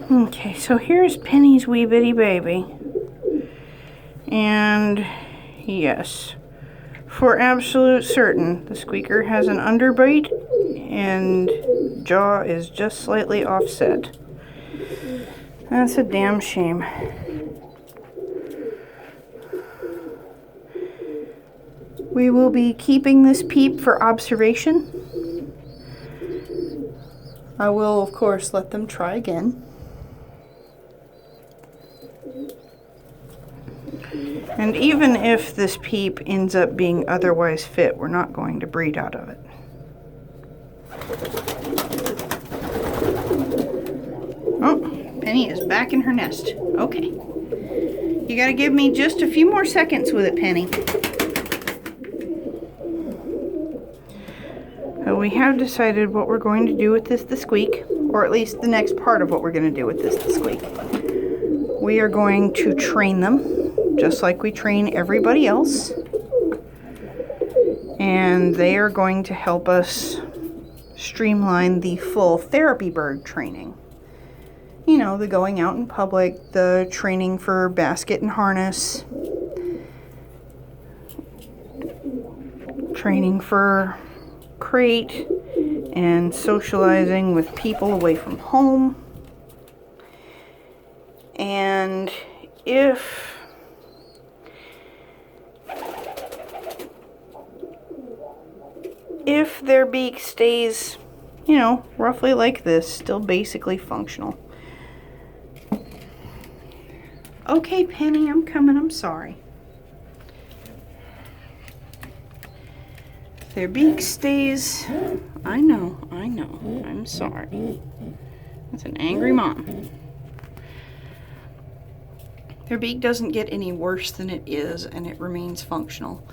Okay, so here's Penny's wee bitty baby. And yes, for absolute certain, the squeaker has an underbite and jaw is just slightly offset. That's a damn shame. We will be keeping this peep for observation. I will, of course, let them try again. And even if this peep ends up being otherwise fit, we're not going to breed out of it. Oh, Penny is back in her nest. Okay. You gotta give me just a few more seconds with it, Penny. We have decided what we're going to do with this week, or at least the next part of what we're going to do with this week. We are going to train them, just like we train everybody else. And they are going to help us streamline the full therapy bird training. You know, the going out in public, the training for basket and harness, training for crate, and socializing with people away from home. And if their beak stays, you know, roughly like this, still basically functional. Okay, Penny, I'm coming, I'm sorry. Their beak stays, I know, I'm sorry. That's an angry mom. Their beak doesn't get any worse than it is, and it remains functional.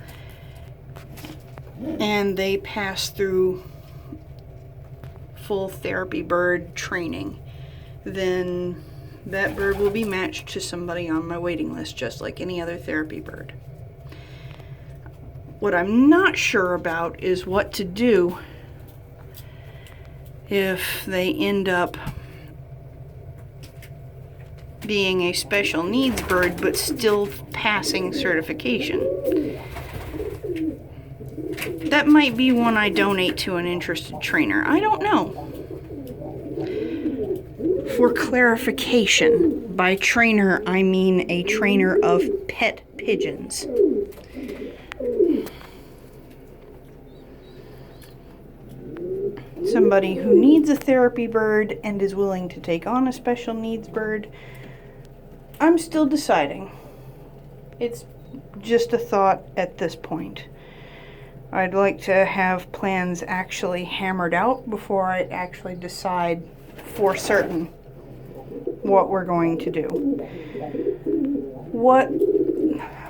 And they pass through full therapy bird training. Then that bird will be matched to somebody on my waiting list, just like any other therapy bird. What I'm not sure about is what to do if they end up being a special needs bird but still passing certification. That might be one I donate to an interested trainer. I don't know. For clarification, by trainer I mean a trainer of pet pigeons. Somebody who needs a therapy bird and is willing to take on a special needs bird. I'm still deciding. It's just a thought at this point. I'd like to have plans actually hammered out before I actually decide for certain what we're going to do. What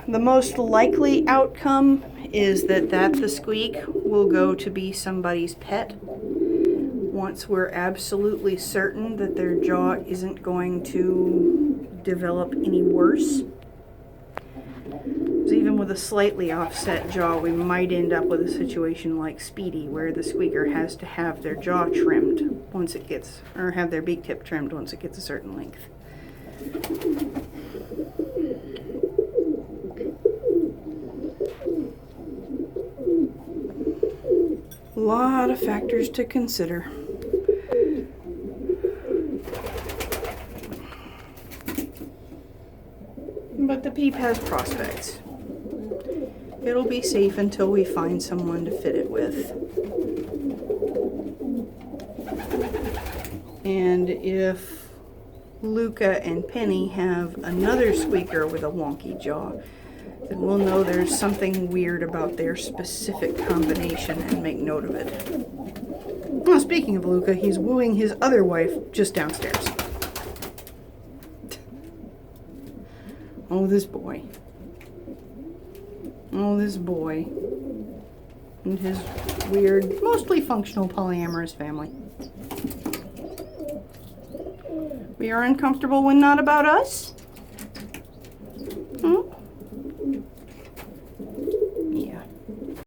the most likely outcome is that the squeak will go to be somebody's pet once we're absolutely certain that their jaw isn't going to develop any worse. So even with a slightly offset jaw, we might end up with a situation like Speedy, where the squeaker has to have their jaw trimmed once it gets, or have their beak tip trimmed once it gets a certain length. A lot of factors to consider. But the peep has prospects. It'll be safe until we find someone to fit it with. And if Luca and Penny have another squeaker with a wonky jaw, then we'll know there's something weird about their specific combination and make note of it. Well, speaking of Luca, he's wooing his other wife just downstairs. Oh, this boy. Oh, this boy. And his weird, mostly functional polyamorous family. We are uncomfortable when not about us.